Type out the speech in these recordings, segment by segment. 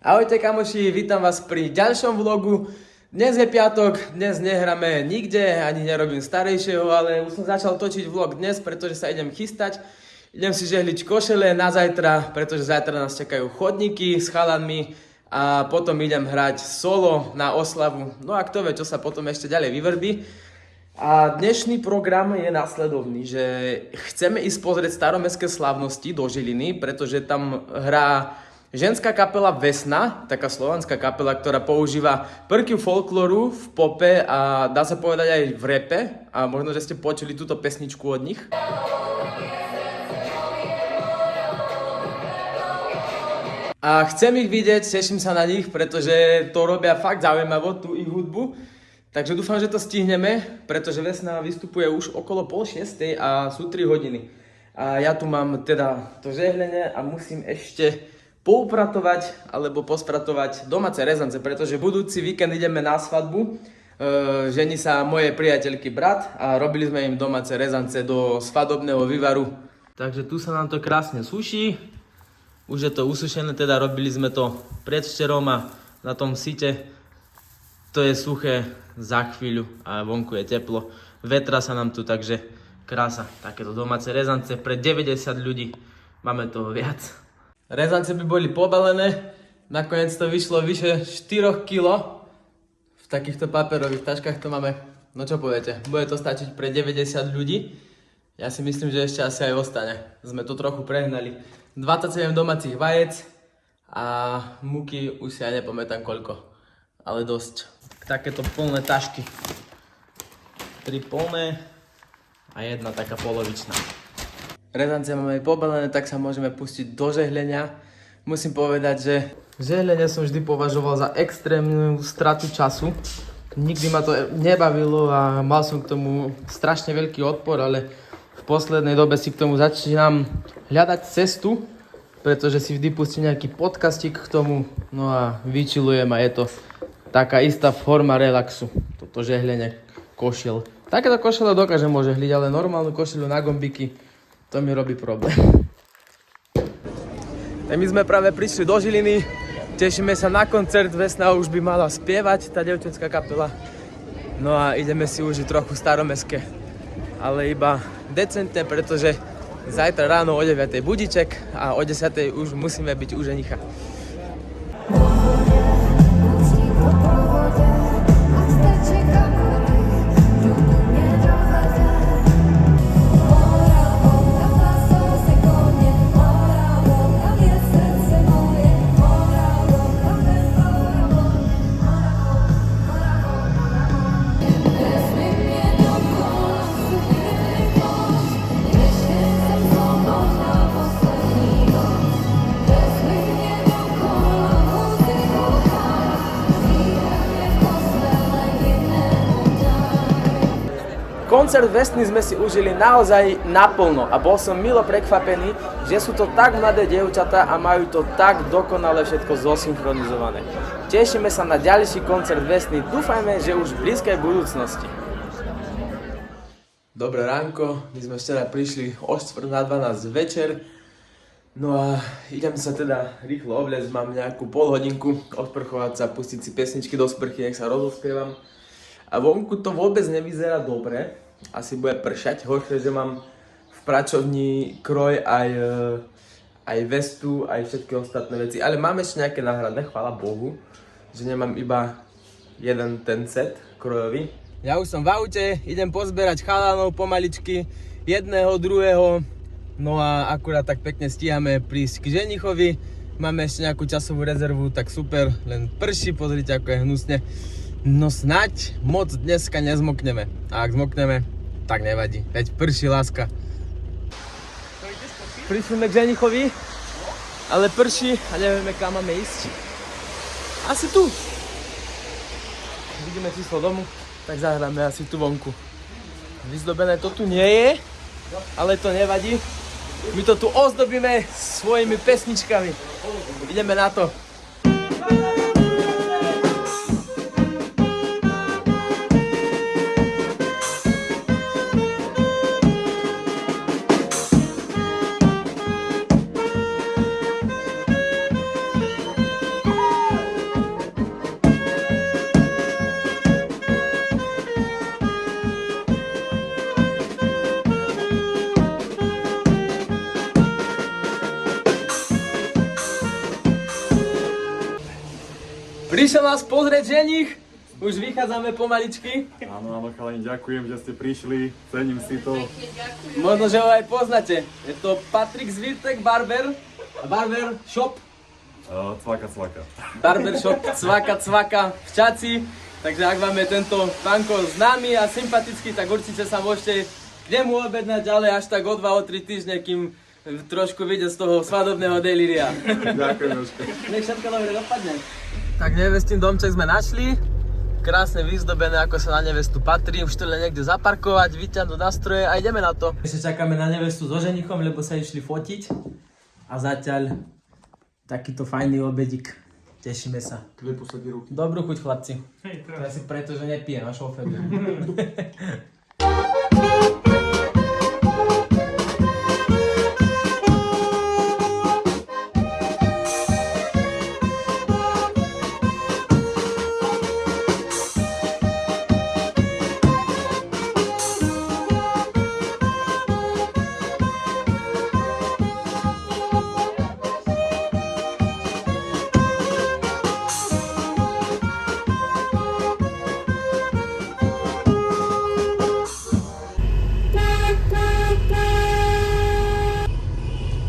Ahojte kamoši, vítam vás pri ďalšom vlogu. Dnes je piatok, dnes nehráme nikde, ani nerobím starejšieho, ale už som začal točiť vlog dnes, pretože sa idem chystať. Idem si žehliť košele na zajtra, pretože zajtra nás čakajú chodníky s chalanmi a potom idem hrať solo na oslavu. No a kto vie, čo sa potom ešte ďalej vyvrbí. A dnešný program je následovný, že chceme ísť pozrieť staromestské slávnosti do Žiliny, pretože tam hrá ženská kapela Vesna, taká slovanská kapela, ktorá používa prvky folklóru v pope a dá sa povedať aj v rape. A možno, že ste počuli túto pesničku od nich. A chcem ich vidieť, teším sa na nich, pretože to robia fakt zaujímavo, tú ich hudbu. Takže dúfam, že to stihneme, pretože Vesna vystupuje už okolo 5:30 a sú 3 hodiny. A ja tu mám teda to žehlenie a musím ešte poupratovať alebo pospratovať domáce rezance, pretože budúci víkend ideme na svadbu. Žení sa mojej priateľky brat a robili sme im domáce rezance do svadobného vývaru. Takže tu sa nám to krásne suší. Už je to usušené, teda robili sme to predvčerom a na tom site to je suché za chvíľu a vonku je teplo. Vetra sa nám tu, takže krása. Takéto domáce rezance pre 90 ľudí. Máme toho viac. Rezance by boli pobalené, nakoniec to vyšlo vyše 4 kg. V takýchto paperových taškách to máme, no čo poviete, bude to stačiť pre 90 ľudí. Ja si myslím, že ešte asi aj ostane. Sme to trochu prehnali. 27 domácich vajec a múky už si aj nepamätám koľko, ale dosť. Takéto plné tašky. 3 plné a jedna taká polovičná. Rezance máme pobalené, tak sa môžeme pustiť do žehlenia. Musím povedať, že žehlenie som vždy považoval za extrémnu stratu času. Nikdy ma to nebavilo a mal som k tomu strašne veľký odpor, ale v poslednej dobe si k tomu začínam hľadať cestu, pretože si vždy pustím nejaký podcastik k tomu, no a vyčilujem a je to taká istá forma relaxu, toto žehlenie košiel. Takéto košele dokážem ožehliť, ale normálnu košelu na gombiky, to mi robí problém. My sme práve prišli do Žiliny, tešíme sa na koncert, Vesna už by mala spievať, tá dievčenská kapela. No a ideme si užiť trochu staromestské, ale iba decentne, pretože zajtra ráno o 9:00 budíček a o 10:00 už musíme byť u ženicha. Koncert Vesny sme si užili naozaj naplno a bol som milo prekvapený, že sú to tak mladé dievčatá a majú to tak dokonale všetko zosynchronizované. Tešíme sa na ďalší koncert Vesny, dúfajme, že už v blízkej budúcnosti. Dobré ránko, my sme včera prišli o 11:45 večer, no a idem sa teda rýchlo obliecť, mám nejakú polhodinku, odprchovať sa, pustiť si pesničky do sprchy, nech sa rozospievam. A vonku to vôbec nevyzerá dobre, asi bude pršať, horšie, že mám v pracovni kroj aj vestu, aj všetky ostatné veci. Ale mám ešte nejaké náhradné, chvála Bohu, že nemám iba jeden ten set krojový. Ja už som v aute, idem pozbierať chalanov pomaličky, jedného, druhého, no a akurát tak pekne stíhame prísť k ženichovi. Máme ešte nejakú časovú rezervu, tak super, len prší, pozrite ako je hnusne. No snaď moc dneska nezmokneme. A ak zmokneme, tak nevadí. Veď prší, láska. Prišli sme k ženichovi, ale prší a nevieme, kam máme ísť. Asi tu. Vidíme číslo domu, tak zahráme asi tu vonku. Vyzdobené to tu nie je, ale to nevadí. My to tu ozdobíme svojimi pesničkami. Ideme na to. Prišiel nás pozrieť ženich, už vychádzame pomaličky. Áno, áno, chalani, ďakujem, že ste prišli, cením si to. Možno, že ho aj poznáte. Je to Patrik Zvirtek, barber shop. Cvaka, cvaka. Barbershop Cvaka Cvaka v Čaci. Takže ak vám je tento pánko známy a sympatický, tak určite sa môžete k nemu objednať, ale až tak o 2-3 týždne, kým trošku vyjde z toho svadobného delíria. Ďakujem, Jožko. Nech všetko dobre dopadne. Tak nevestín domček sme našli. Krásne vyzdobené, ako sa na nevestu patrí. Už to len niekde zaparkovať, vyťahnuť nástroje a ideme na to. Ešte čakáme na nevestu so ženichom, lebo sa išli fotiť. A zatiaľ takýto fajný obedík. Tešíme sa. Klepu sa ti ruky. Dobrú chuť, chlapci. To je asi preto, že nepijem a šoferujem.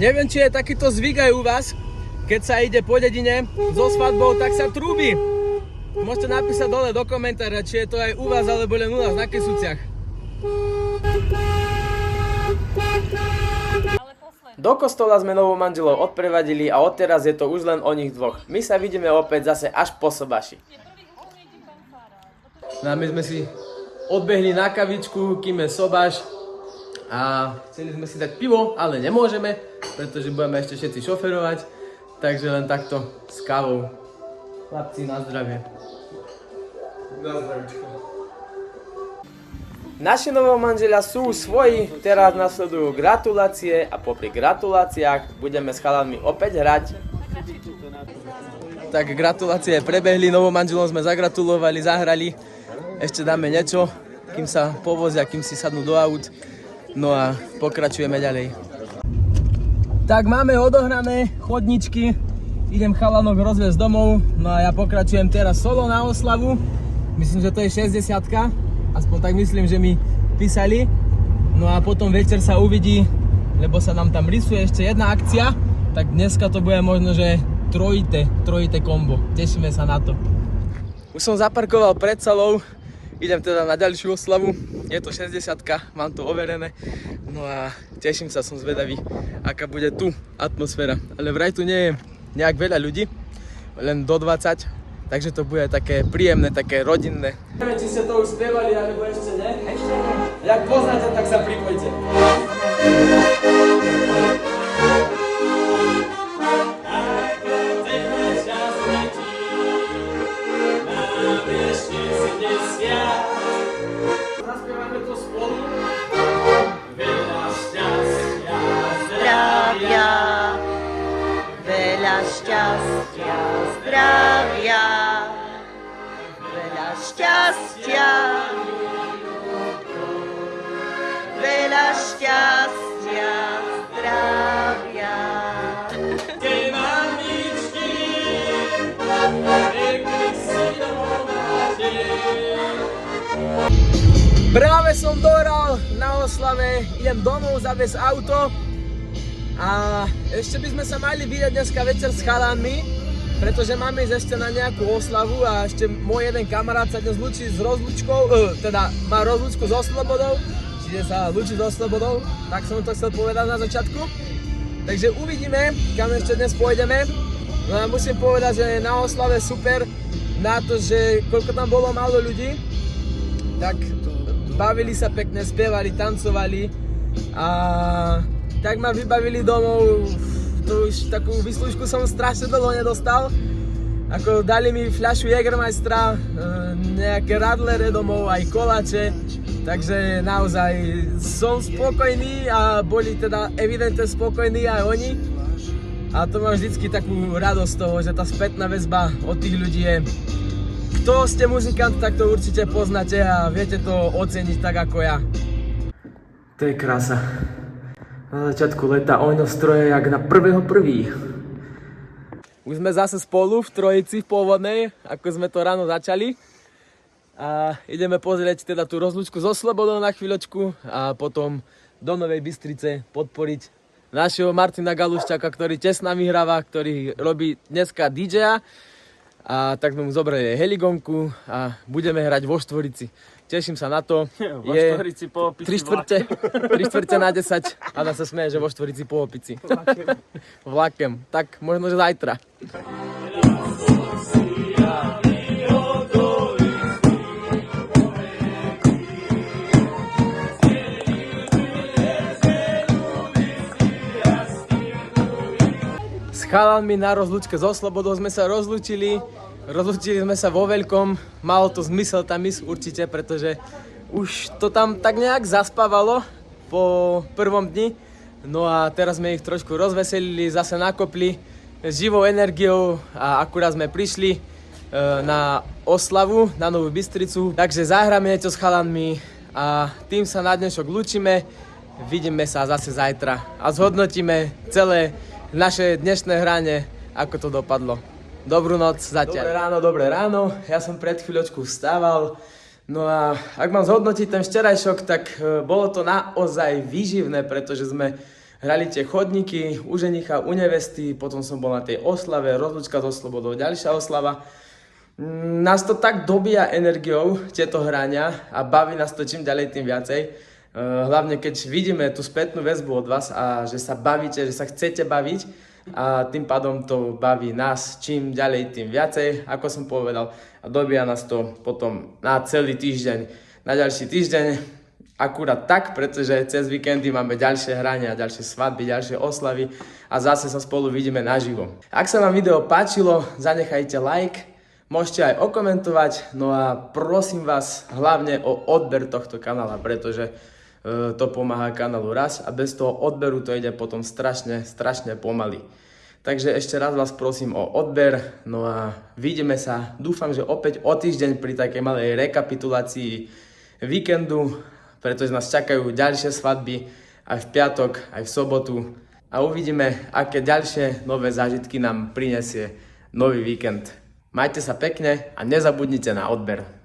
Neviem, či je takýto zvyk aj u vás, keď sa ide po dedine so svadbou, tak sa trúbi. Môžete napísať dole do komentára, či je to aj u vás, alebo len u nás na Kesúciach. Do kostola sme novou manželov odprevadili a odteraz je to už len o nich dvoch. My sa vidíme opäť zase až po sobaši. No a my sme si odbehli na kavičku, kým je sobáš. A chceli sme si dať pivo, ale nemôžeme, pretože budeme ešte všetci šoferovať. Takže len takto s kávou. Chlapci, na zdravie. Na zdravičko. Naši novomanželia sú svoji, teraz nasledujú gratulácie a popri gratuláciách budeme s chalami opäť hrať. Tak gratulácie prebehli, novomanželom sme zagratulovali, zahrali. Ešte dáme niečo, kým sa povozia, kým si sadnú do aut. No a pokračujeme ďalej. Tak máme odohrané chodničky, idem chalanok rozviesť domov, no a ja pokračujem teraz solo na oslavu. Myslím, že to je 60-ka, aspoň tak myslím, že mi písali. No a potom večer sa uvidí, lebo sa nám tam rysuje ešte jedna akcia, tak dneska to bude možno, že trojité kombo. Tešíme sa na to. Už som zaparkoval pred salou. Idem teda na ďalšiu oslavu, je to 60-ka, mám to overené, no a teším sa, som zvedavý, aká bude tu atmosféra. Ale vraj tu nie je nejak veľa ľudí, len do 20, takže to bude také príjemné, také rodinné. Neviem, či ste to už spievali, alebo ešte nie? Ešte nie. Jak poznáte, tak sa pripojte. Zaspievame to spolu. Veľa šťastia, zdravia. Veľa šťastia, zdravia. Veľa šťastia. Veľa šťastia, zdravia. Tej mamičky, pekných synov máte. Práve som dohral na oslave, idem domov zaviesť auto a ešte by sme sa mali vidieť dneska večer s chalanmi, pretože máme ísť ešte na nejakú oslavu a ešte môj jeden kamarát sa dnes lúči s rozlúčkou, teda má rozlúčku so Slobodou, čiže sa lúči so Slobodou, tak som to chcel povedať na začiatku. Takže uvidíme, kam ešte dnes pôjdeme. No a musím povedať, že na oslave super, na to, že koľko tam bolo málo ľudí, tak bavili sa pekne, spievali, tancovali a tak ma vybavili domov. Tu už takú výslužku som strašne dlho nedostal. Ako dali mi fľašu Jägermeistera, nejaké radlere domov, aj koláče. Takže naozaj som spokojný a boli teda evidentne spokojní aj oni. A to mám vždycky takú radosť z toho, že tá spätná väzba od tých ľudí je. Kto ste muzikant, tak to určite poznáte a viete to oceniť tak ako ja. To je krása. Na začiatku leta ojno stroje jak na 1.1. Už sme zase spolu v trojici v pôvodnej, ako sme to ráno začali. A ideme pozrieť teda tú rozlúčku so Slobodou na chvíľočku a potom do Novej Bystrice podporiť našeho Martina Galuščaka, ktorý tiež s nami hráva, ktorý robí dneska DJ-a. A tak sme mu zobrali heligonku a budeme hrať vo Štvorici. Teším sa na to. Vo Štvorici po opici 3/4 na 10. Ana sa smeje, že vo Štvorici po opici. Vlakem. Tak možno, že zajtra. S chalanmi na rozlúčke so Slobodou sme sa rozlúčili. Rozlúčili sme sa vo veľkom. Malo to zmysel tam ísť určite, pretože už to tam tak nejak zaspávalo po prvom dni. No a teraz sme ich trošku rozveselili, zase nakopli s živou energiou a akurát sme prišli na oslavu, na Novú Bystricu. Takže zahráme niečo s chalanmi a tým sa na dnešok lúčime. Vidíme sa zase zajtra a zhodnotíme celé naše dnešné hranie, ako to dopadlo. Dobrú noc zatiaľ. Dobré ráno. Ja som pred chvíľočkou vstával. No a ak mám zhodnotiť ten včerajšok, tak bolo to naozaj výživné, pretože sme hrali tie chodníky u ženicha, u nevesty, potom som bol na tej oslave, rozlúčka so Slobodou, ďalšia oslava. Nás to tak dobíja energiou, tieto hrania, a baví nás to čím ďalej, tým viacej. Hlavne keď vidíme tú spätnú väzbu od vás a že sa bavíte, že sa chcete baviť a tým pádom to baví nás čím ďalej, tým viacej, ako som povedal, a dobíja nás to potom na celý týždeň, na ďalší týždeň, akurát tak, pretože cez víkendy máme ďalšie hrania, ďalšie svadby, ďalšie oslavy a zase sa spolu vidíme naživo. Ak sa vám video páčilo, zanechajte like, môžete aj okomentovať, no a prosím vás hlavne o odber tohto kanála, pretože to pomáha kanálu raz a bez toho odberu to ide potom strašne pomaly. Takže ešte raz vás prosím o odber, no a vidíme sa, dúfam, že opäť o týždeň pri takej malej rekapitulácii víkendu, pretože nás čakajú ďalšie svadby aj v piatok, aj v sobotu a uvidíme, aké ďalšie nové zážitky nám prinesie nový víkend. Majte sa pekne a nezabudnite na odber.